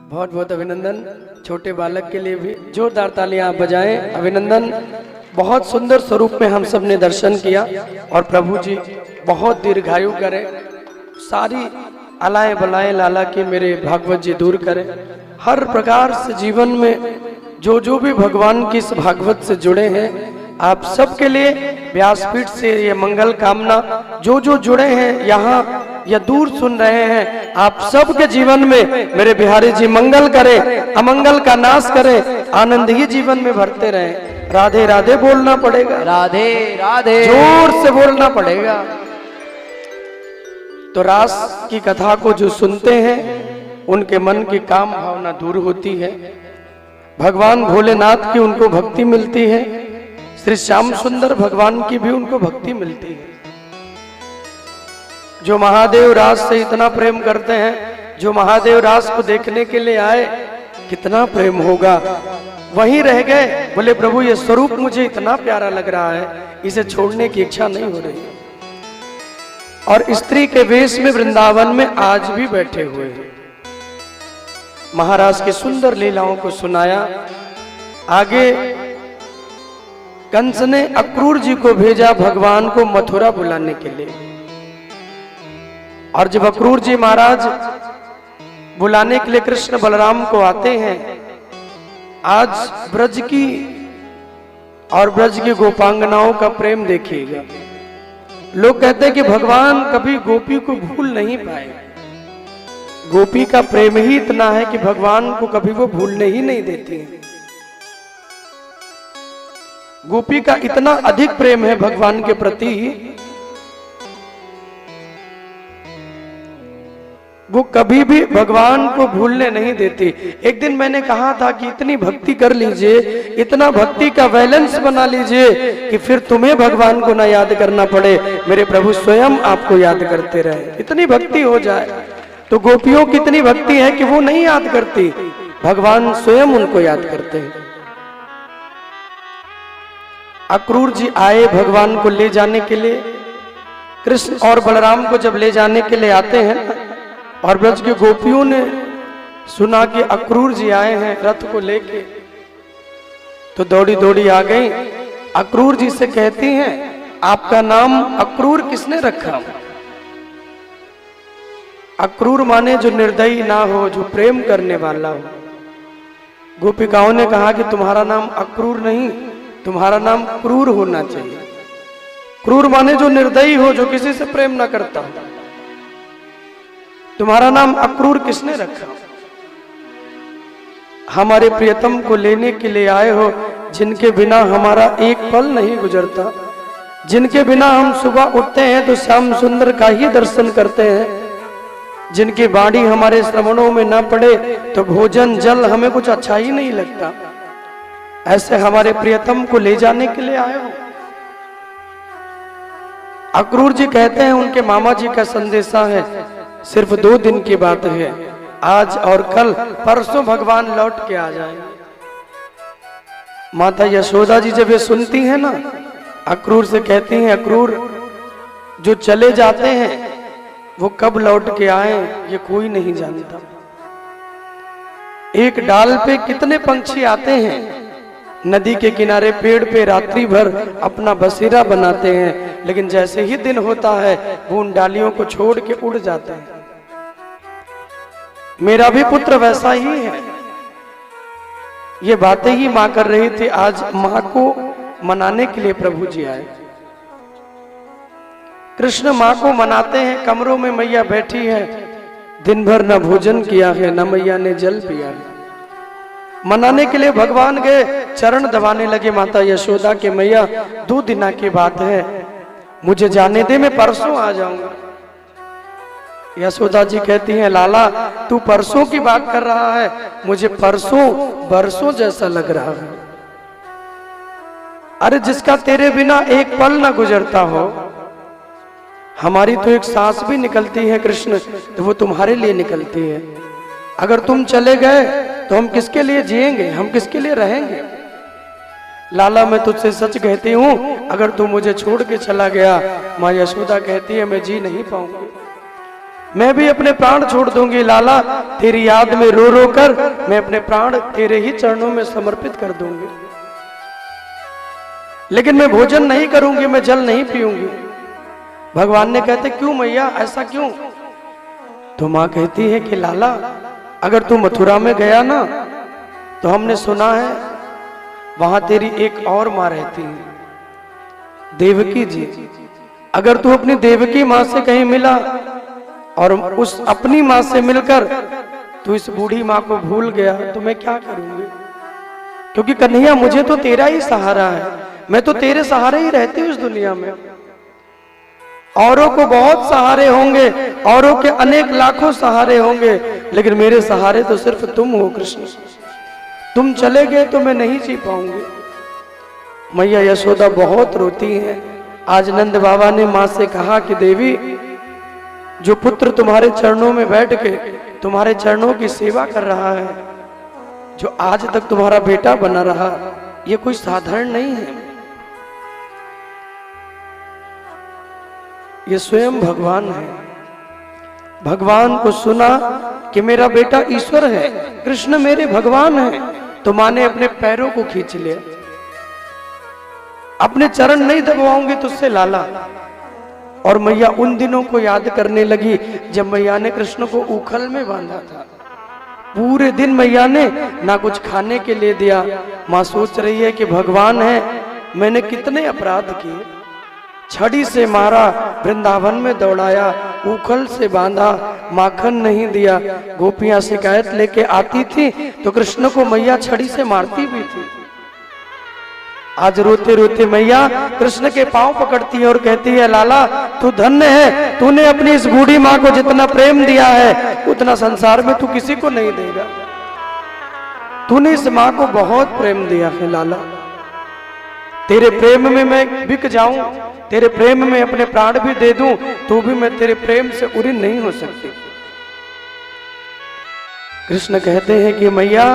बहुत बहुत अभिनंदन। छोटे बालक के लिए भी जोरदार तालियां आप बजाएं। अभिनंदन। बहुत सुंदर स्वरूप में हम सब ने दर्शन किया और प्रभु जी बहुत दीर्घायु करें, सारी अलाएं बलाएं लाला की मेरे भागवत जी दूर करें। हर प्रकार से जीवन में जो भी भगवान की इस भागवत से जुड़े हैं, आप सबके लिए व्यासपीठ से ये मंगल कामना, जो जुड़े हैं यहाँ या दूर सुन रहे हैं, आप सबके जीवन में मेरे बिहारी जी मंगल करें, अमंगल का नाश करें, आनंद ही जीवन में भरते रहें। राधे राधे बोलना पड़ेगा, राधे राधे जोर से बोलना पड़ेगा। तो रास की कथा को जो सुनते हैं उनके मन की काम भावना दूर होती है, भगवान भोलेनाथ की उनको भक्ति मिलती है, श्री श्याम सुंदर भगवान की भी उनको भक्ति मिलती है। जो महादेव रास से इतना प्रेम करते हैं, जो महादेव रास को देखने के लिए आए, कितना प्रेम होगा। वहीं रह गए, बोले प्रभु ये स्वरूप मुझे इतना प्यारा लग रहा है, इसे छोड़ने की इच्छा नहीं हो रही। और स्त्री के वेश में वृंदावन में आज भी बैठे हुए हैं। महाराज की सुंदर लीलाओं को सुनाया। आगे कंस ने अक्रूर जी को भेजा भगवान को मथुरा बुलाने के लिए, और जब अक्रूर जी महाराज बुलाने के लिए कृष्ण बलराम को आते हैं, आज ब्रज की और ब्रज की गोपांगनाओं का प्रेम देखिएगा। लोग कहते हैं कि भगवान कभी गोपी को भूल नहीं पाए। गोपी का प्रेम ही इतना है कि भगवान को कभी वो भूलने ही नहीं देती। गोपी का इतना अधिक प्रेम है भगवान के प्रति, वो कभी भी भगवान को भूलने नहीं देती। एक दिन मैंने कहा था कि इतनी भक्ति कर लीजिए, इतना भक्ति का बैलेंस बना लीजिए कि फिर तुम्हें भगवान को ना याद करना पड़े, मेरे प्रभु स्वयं आपको याद करते रहे। इतनी भक्ति हो जाए। तो गोपियों की इतनी भक्ति है कि वो नहीं याद करती, भगवान स्वयं उनको याद करते हैं। अक्रूर जी आए भगवान को ले जाने के लिए। कृष्ण और बलराम को जब ले जाने के लिए आते हैं और ब्रज की गोपियों ने सुना कि अक्रूर जी आए हैं रथ को लेके, तो दौड़ी दौड़ी आ गई। अक्रूर जी से कहती हैं, आपका नाम अक्रूर किसने रखा? अक्रूर माने जो निर्दयी ना हो, जो प्रेम करने वाला हो। गोपिकाओं ने कहा कि तुम्हारा नाम अक्रूर नहीं, तुम्हारा नाम क्रूर होना चाहिए। क्रूर माने जो निर्दयी हो, जो किसी से प्रेम ना करता हो। तुम्हारा नाम अक्रूर किसने रखा? हमारे प्रियतम को लेने के लिए आए हो, जिनके बिना हमारा एक पल नहीं गुजरता, जिनके बिना हम सुबह उठते हैं तो श्याम सुंदर का ही दर्शन करते हैं, जिनकी बाणी हमारे श्रवणों में ना पड़े तो भोजन जल हमें कुछ अच्छा ही नहीं लगता। ऐसे हमारे प्रियतम को ले जाने के लिए आए हो। अक्रूर जी कहते हैं उनके मामा जी का संदेशा है, सिर्फ 2 दिन की बात है, आज और कल, परसों भगवान लौट के आ जाए। माता यशोदा जी जब ये सुनती हैं ना, अक्रूर से कहती हैं, अक्रूर जो चले जाते हैं वो कब लौट के आए ये कोई नहीं जानता। एक डाल पे कितने पंछी आते हैं, नदी के किनारे पेड़ पे रात्रि भर अपना बसेरा बनाते हैं, लेकिन जैसे ही दिन होता है वो उन डालियों को छोड़ के उड़ जाते हैं। मेरा भी पुत्र वैसा ही है। ये बातें ही मां कर रही थी। आज मां को मनाने के लिए प्रभु जी आए। कृष्ण मां को मनाते हैं। कमरों में मैया बैठी है, दिन भर न भोजन किया है, न मैया ने जल पिया है। मनाने के लिए भगवान गए, चरण दबाने लगे माता यशोदा के, मैया 2 दिन की बात है, मुझे जाने दे, मैं परसों आ जाऊंगा। यशोदा जी कहती हैं, लाला तू परसों की बात कर रहा है, मुझे परसों बरसों जैसा लग रहा है। अरे जिसका तेरे बिना एक पल ना गुजरता हो, हमारी तो एक सांस भी निकलती है कृष्ण, तो वो तुम्हारे लिए निकलती है। अगर तुम चले गए तो हम किसके लिए जिएंगे, हम किसके लिए रहेंगे? लाला मैं तुझसे सच कहती हूँ, अगर तू मुझे छोड़ के चला गया, माँ यशोदा कहती है मैं जी नहीं पाऊंगी। मैं भी अपने प्राण छोड़ दूंगी लाला, तेरी याद में रो रो कर मैं अपने प्राण तेरे ही चरणों में समर्पित कर दूंगी, लेकिन मैं भोजन नहीं करूंगी, मैं जल नहीं पीऊंगी। भगवान ने कहते क्यों मैया, ऐसा क्यों? तो मां कहती है कि लाला, अगर तू मथुरा में गया ना तो हमने सुना है वहां तेरी एक और मां रहती है, देवकी जी। अगर तू अपनी देवकी मां से कहीं मिला और उस अपनी मां से मिलकर तू इस बूढ़ी मां को भूल गया तो मैं क्या करूंगी? क्योंकि कन्हैया मुझे तो तेरा ही सहारा है, मैं तो तेरे सहारे ही रहती हूँ इस दुनिया में। औरों को बहुत सहारे होंगे, औरों के अनेक लाखों सहारे होंगे, लेकिन मेरे सहारे तो सिर्फ तुम हो कृष्ण। तुम चले गए तो मैं नहीं जी पाऊंगी। मैया यशोदा बहुत रोती हैं। आज नंद बाबा ने मां से कहा कि देवी, जो पुत्र तुम्हारे चरणों में बैठ के तुम्हारे चरणों की सेवा कर रहा है, जो आज तक तुम्हारा बेटा बना रहा, ये कोई साधारण नहीं है, ये स्वयं भगवान है। भगवान को सुना कि मेरा बेटा ईश्वर है, कृष्ण मेरे भगवान है, तो मां ने अपने पैरों को खींच लिया। अपने चरण नहीं दबाऊंगी तुझसे लाला। और मैया उन दिनों को याद करने लगी जब मैया ने कृष्ण को उखल में बांधा था। पूरे दिन मैया ने ना कुछ खाने के लिए दिया। मां सोच रही है कि भगवान है, मैंने कितने अपराध किए, छड़ी से मारा, वृंदावन में दौड़ाया, उखल से बांधा, माखन नहीं दिया। गोपियां शिकायत लेके आती थी तो कृष्ण को मैया छड़ी से मारती भी थी। आज रोते रोते मैया कृष्ण के पांव पकड़ती है और कहती है लाला, तू धन्य है, तूने अपनी इस बूढ़ी मां को जितना प्रेम दिया है उतना संसार में तू किसी को नहीं देगा। तूने इस मां को बहुत प्रेम दिया है लाला। तेरे प्रेम में मैं बिक जाऊं, तेरे प्रेम में अपने प्राण भी दे दूं, तो भी मैं तेरे प्रेम से उऋण नहीं हो सकती। कृष्ण कहते हैं कि मैया,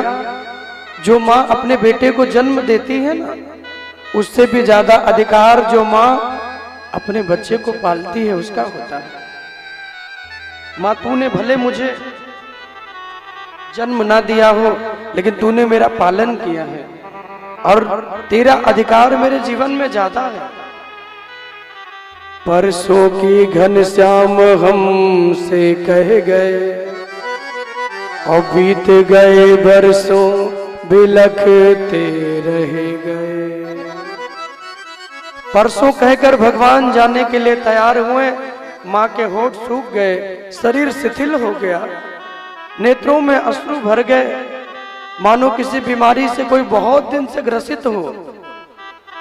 जो मां अपने बेटे को जन्म देती है ना, उससे भी ज्यादा अधिकार जो मां अपने बच्चे को पालती है उसका होता है। मां, तूने भले मुझे जन्म ना दिया हो, लेकिन तूने मेरा पालन किया है और तेरा अधिकार मेरे जीवन में ज्यादा है। परसों की घनश्याम हमसे कह गए और बीत गए बरसों बिलखते रह गए। परसों कहकर भगवान जाने के लिए तैयार हुए। मां के होठ सूख गए, शरीर शिथिल हो गया, नेत्रों में अश्रु भर गए, मानो किसी बीमारी से कोई बहुत दिन से ग्रसित हो।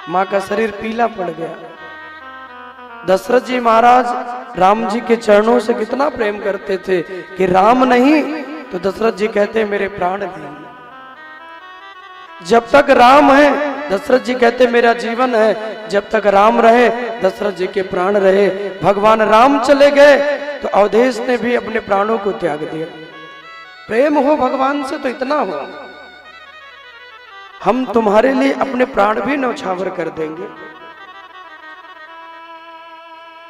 मां का शरीर पीला पड़ गया। दशरथ जी महाराज राम जी के चरणों से कितना प्रेम करते थे कि राम नहीं तो दशरथ जी कहते मेरे प्राण देंगे। जब तक राम है, दशरथ जी कहते मेरा जीवन है, जब तक राम रहे दशरथ जी के प्राण रहे। भगवान राम चले गए तो अवधेश ने भी अपने प्राणों को त्याग दिया। प्रेम हो भगवान से तो इतना हो, हम तुम्हारे लिए अपने प्राण भी न्यौछावर कर देंगे।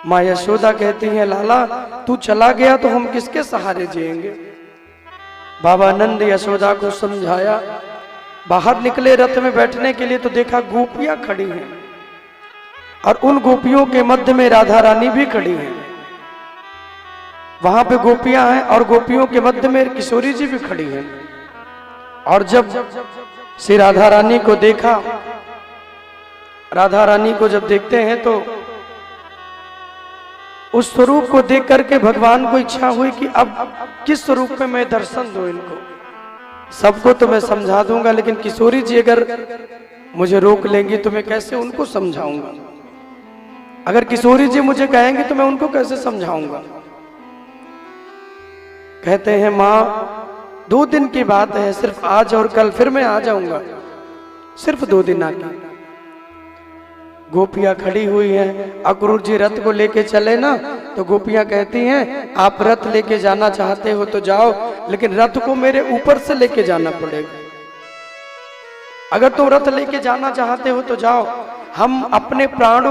मां यशोदा कहती है लाला, तू चला गया तो हम किसके सहारे जिएंगे? बाबा नंद यशोदा को समझाया। बाहर निकले रथ में बैठने के लिए तो देखा गोपियां खड़ी हैं और उन गोपियों के मध्य में राधा रानी भी खड़ी हैं। वहां पे गोपियां हैं और गोपियों के मध्य में किशोरी जी भी खड़ी हैं। और जब श्री राधा रानी को देखा, राधा रानी को जब देखते हैं तो उस स्वरूप को देख करके भगवान को इच्छा हुई कि अब किस स्वरूप में मैं दर्शन दूं इनको। सबको तो मैं समझा दूंगा, लेकिन किशोरी जी अगर मुझे रोक लेंगी तो मैं कैसे उनको समझाऊंगा? अगर किशोरी जी मुझे कहेंगे तो मैं उनको कैसे समझाऊंगा? कहते हैं मां, 2 दिन की बात है, सिर्फ आज और कल, फिर मैं आ जाऊंगा, सिर्फ 2 दिन आके। गोपियां खड़ी हुई हैं। अक्रूर जी रथ को लेके चले ना तो गोपियां कहती हैं आप रथ लेके जाना चाहते हो तो जाओ, लेकिन रथ को मेरे ऊपर से लेके जाना पड़ेगा। अगर तुम रथ लेके जाना चाहते हो तो जाओ, हम अपने प्राणों